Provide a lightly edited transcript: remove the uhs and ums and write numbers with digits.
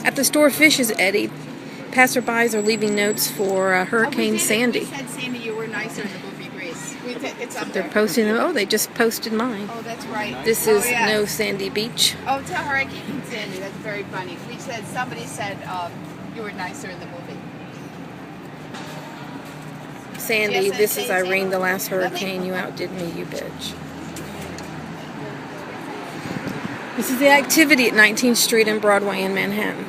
At the store fishes, Eddie, passerbys are leaving notes for Hurricane Sandy. We said, Sandy, you were nicer in the movie Grease. It's up They're there. posting them. Oh, they just posted mine. Oh, that's right. This is no Sandy Beach. Oh, tell Hurricane Sandy. That's very funny. We said, somebody said you were nicer in the movie. Sandy, this is Irene, the last hurricane. You outdid me, you bitch. This is the activity at 19th Street and Broadway in Manhattan.